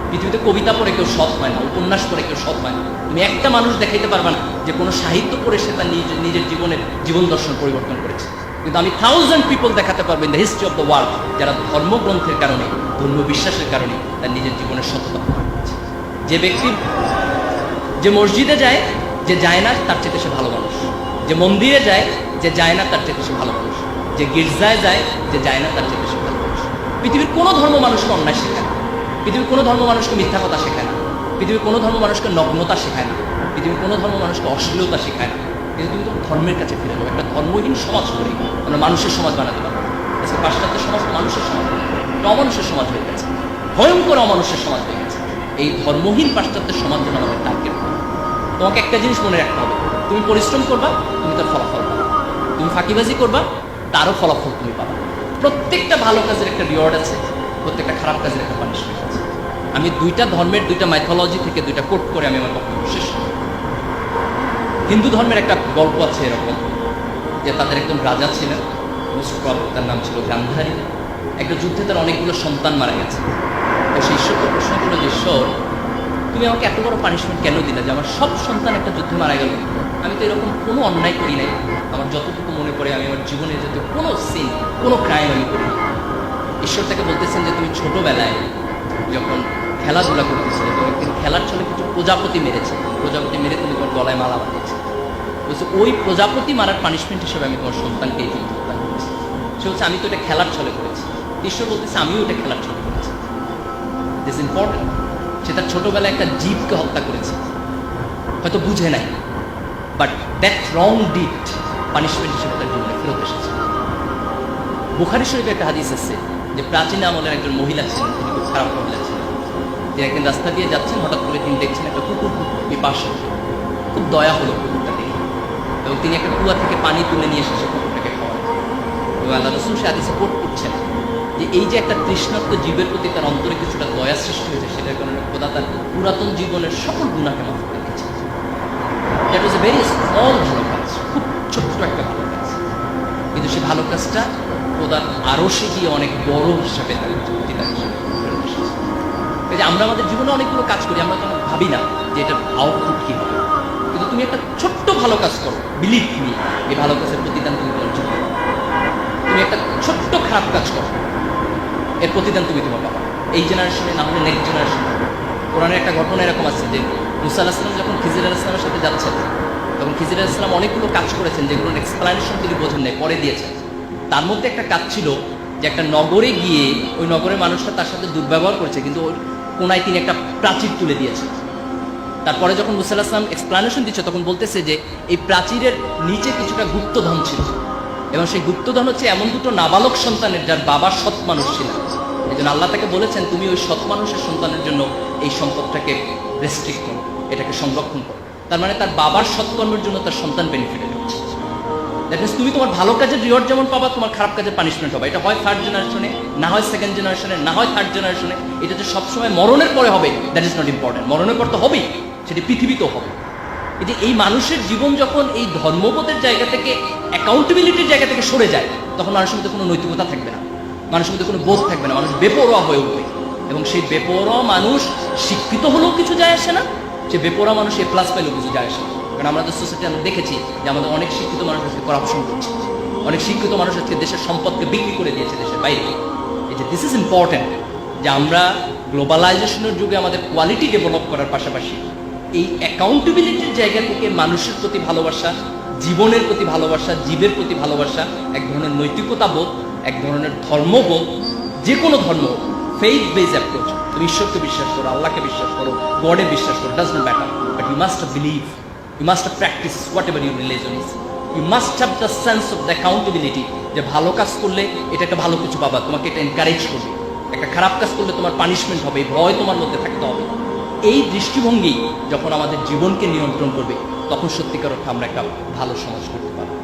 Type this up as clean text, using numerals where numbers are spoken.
পৃথিবীতে কবিতা পড়ে কেউ সৎ হয় না, উপন্যাস পড়ে কেউ সৎ হয় না। তুমি একটা মানুষ দেখাইতে পারবা না যে কোনো সাহিত্য পড়ে সে তার নিজের জীবনের জীবন দর্শন পরিবর্তন করেছে। কিন্তু আমি 1000 পিপল দেখাতে পারবো in the history of the world যারা ধর্মগ্রন্থের কারণে, ধর্মীয় বিশ্বাসের কারণে তার নিজের জীবনের সততা প্রমাণ করেছে। যে ব্যক্তি যে মসজিদে যায়, যে যায় না তার চেয়ে সে ভালো মানুষ। যে মন্দিরে যায়, যে যায় না তার চেয়ে সে ভালো মানুষ। যে গির্জায় যায়, যে যায় না তার চেয়ে সে ভালো মানুষ। পৃথিবীর কোনো ধর্ম মানুষকে অন্যায় শেখায় না, পৃথিবীর কোনো ধর্ম মানুষকে মিথ্যা কথা শেখায় না, পৃথিবীর কোনো ধর্ম মানুষকে নগ্নতা শেখায় না, পৃথিবীর কোনো ধর্ম মানুষকে অশ্লীলতা শেখায় না। কিন্তু তুমি তো ধর্মের কাছে ফিরে যাবো। একটা ধর্মহীন সমাজ করে আমরা মানুষের সমাজ বানাতে পারবো। আজকে পাশ্চাত্য সমাজ তো মানুষের সমাজ, একটা অমানুষের সমাজ হয়ে গেছে, ভয়ঙ্কর অমানুষের সমাজ হয়ে গেছে। এই ধর্মহীন পাশ্চাত্যের সমাজ যেন আমাদের টার্গেট করে। তোমাকে একটা জিনিস মনে রাখতে হবে, তুমি পরিশ্রম করবা, তুমি তার ফলাফল পাবা। তুমি ফাঁকিবাজি করবা, তারও ফলাফল তুমি পাবা। প্রত্যেকটা ভালো কাজের একটা রিওয়ার্ড আছে, প্রত্যেকটা খারাপ কাজের একটা পানিশমেন্ট আছে। আমি দুইটা ধর্মের দুইটা মাইথোলজি থেকে দুইটা কোট করে আমি আমার বক্তব্য শেষ করি। হিন্দু ধর্মের একটা গল্প আছে এরকম যে তাদের একজন রাজা ছিলেন, তার নাম ছিল গান্ধারী। একটা যুদ্ধে তার অনেকগুলো সন্তান মারা গেছে। তো সেই ঈশ্বরকে প্রশ্ন করলো যে, ঈশ্বর তুমি আমাকে এত বড় পানিশমেন্ট কেন দিলে যে আমার সব সন্তান একটা যুদ্ধে মারা গেল? আমি তো এরকম কোনো অন্যায় করি নাই, আমার যতটুকু মনে পড়ে আমি আমার জীবনে যাতে কোনো সিন, কোনো ক্রাইম আমি করি। ঈশ্বর তাকে বলতেছেন যে তুমি ছোটবেলায় যখন খেলাধুলা করতেছিলে, তুমি একদিন খেলার ছলে কিছু প্রজাপতি মেরেছে, প্রজাপতি মেরে তুমি তোমার গলায় মালা বাঁধিয়েছে। বলছে ওই প্রজাপতি মারার পানিশমেন্ট হিসেবে আমি তোমার সন্তানকে এই যুদ্ধ হত্যা করেছি। সে হচ্ছে আমি তো এটা খেলার ছলে করেছি। ঈশ্বর বলতেছে আমিও এটা খেলার ছলে করেছি। This important. সে তার ছোটবেলায় একটা জীবকে হত্যা করেছে, হয়তো বুঝে নাই, but that wrong did punishment হিসেবে তার জীবনে ফেরত এসেছে। বুখারী শরীফে একটা হাদিস আছে যে প্রাচীন আমলের একজন মহিলা ছিলেন, তিনি খুব খারাপ মহিলা ছিলেন। তিনি একদিন রাস্তা দিয়ে যাচ্ছেন, হঠাৎ করে তিনি দেখছেন একটা কুকুর পাশে। খুব দয়া হলো কুকুরটা দেখে, এবং তিনি একটা কুয়া থেকে পানি তুলে নিয়ে এসে সে কুকুরটাকে খাওয়ান। এবং আল্লাহ রাসূল সে হাদিসে কোট করছেন যে এই যে একটা তৃষ্ণার্ত জীবের প্রতি তার অন্তরে কিছুটা দয়া সৃষ্টি হয়েছে, সেটার কারণে খোদা তার পুরাতন জীবনের সকল গুনাহকে মাফ করে দিয়েছে। That was a very small ভালো কাজ, খুব ছোট্ট একটা ভালো কাজ, কিন্তু সে ভালো কাজটা খোদার আরশে গিয়ে অনেক বড় হিসাবে তার প্রতিদান হিসেবে ফেরত এসেছে। এই যে আমরা আমাদের জীবনে অনেকগুলো কাজ করি, আমরা তখন ভাবি না যে এটার আউটপুট কী হবে, কিন্তু তুমি একটা ছোট্ট ভালো কাজ করো, বিলিভ মি, এই ভালো কাজের প্রতিদান তুমি তোমার জীবনে পাবে। তুমি একটা ছোট্ট খারাপ কাজ করো, এর প্রতিদান তুমি তোমার পাবা। এই জেনারেশনে না হলে নেক্সট জেনারেশনে। কোরআনের একটা ঘটনা এরকম আছে যে মুসা আলাইহিস সালাম যখন খিজির আলাইহিস সালামের সাথে যাচ্ছেন, তখন খিজির আলাইহিস সালাম অনেকগুলো কাজ করেছেন যেগুলোর এক্সপ্লানেশন তিনি বোঝেন নাই, পরে দিয়েছেন। তার মধ্যে একটা কাজ ছিল যে একটা নগরে গিয়ে ওই নগরের মানুষরা তার সাথে দুর্ব্যবহার করেছে, কিন্তু ওই কোনায় তিনি একটা প্রাচীর তুলে দিয়েছেন। তারপরে যখন মুসা আলাইহিস সালাম এক্সপ্লানেশন দিচ্ছে, তখন বলতেছে যে এই প্রাচীরের নিচে কিছুটা গুপ্তধন ছিল, এবং সেই গুপ্তধন হচ্ছে এমন দুটো নাবালক সন্তানের যার বাবা সৎ মানুষ ছিলেন। এই জন্য আল্লাহ তাকে বলেছেন তুমি ওই সৎ মানুষের সন্তানের জন্য এই সম্পদটাকে রেস্ট্রিক্ট করো, এটাকে সংরক্ষণ করো। তার মানে তার বাবার সৎকর্মের জন্য তার সন্তান বেনিফিটেড হচ্ছে। দ্যাট মিনস তুমি তোমার ভালো কাজের রিওয়ার্ড যেমন পাবা, তোমার খারাপ কাজের পানিশমেন্ট হবে। এটা হয় থার্ড জেনারেশনে, না হয় সেকেন্ড জেনারেশনে, না হয় থার্ড জেনারেশনে। এটা যে সবসময় মরণের পরে হবে দ্যাট ইজ নট ইম্পর্টেন্ট। মরণের পর তো হবেই, সেটি পৃথিবীতেও হবে। এই যে এই মানুষের জীবন যখন এই ধর্মবোধের জায়গা থেকে, অ্যাকাউন্টেবিলিটির জায়গা থেকে সরে যায়, তখন মানুষের মধ্যে কোনো নৈতিকতা থাকবে না, মানুষের মধ্যে কোনো বোধ থাকবে না, মানুষ বেপরোয়া হয়ে উঠবে। এবং সেই বেপরোয়া মানুষ শিক্ষিত হলেও কিছু যায় আসে না, সে বেপরোয়া মানুষ এ প্লাস পাইলেও কিছু যায় আসে না। কারণ আমাদের সোসাইটি আমরা দেখেছি যে আমাদের অনেক শিক্ষিত মানুষ আজকে করাপশন করছে, অনেক শিক্ষিত মানুষ আজকে দেশের সম্পদকে বিক্রি করে দিয়েছে দেশের বাইরে। এই যে দিস ইজ ইম্পর্টেন্ট যে আমরা গ্লোবালাইজেশনের যুগে আমাদের কোয়ালিটি ডেভেলপ করার পাশাপাশি এই অ্যাকাউন্টেবিলিটির জায়গা থেকে মানুষের প্রতি ভালোবাসা, জীবনের প্রতি ভালোবাসা, জীবের প্রতি ভালোবাসা, এক ধরনের নৈতিকতা বোধ, এক ধরনের ধর্মবোধ, যে কোনো ধর্ম, ফেইথ বেজ অ্যাপ্রোচ। তুমি ঈশ্বরকে বিশ্বাস করো, আল্লাহকে বিশ্বাস করো, গডে বিশ্বাস করো, does not matter, but you must believe, you must practice whatever your religion is. You must have the sense of the accountability, যে ভালো কাজ করলে এটা একটা ভালো কিছু পাবা, তোমাকে এটা এনকারেজ করবে। একটা খারাপ কাজ করলে তোমার পানিশমেন্ট হবে, ভয় তোমার মধ্যে থাকতে হবে। এই দৃষ্টিভঙ্গি যখন আমাদের জীবনকে নিয়ন্ত্রণ করবে, তখন সত্যিকার অর্থে আমরা একটা ভালো সমাজ করতে পারবো।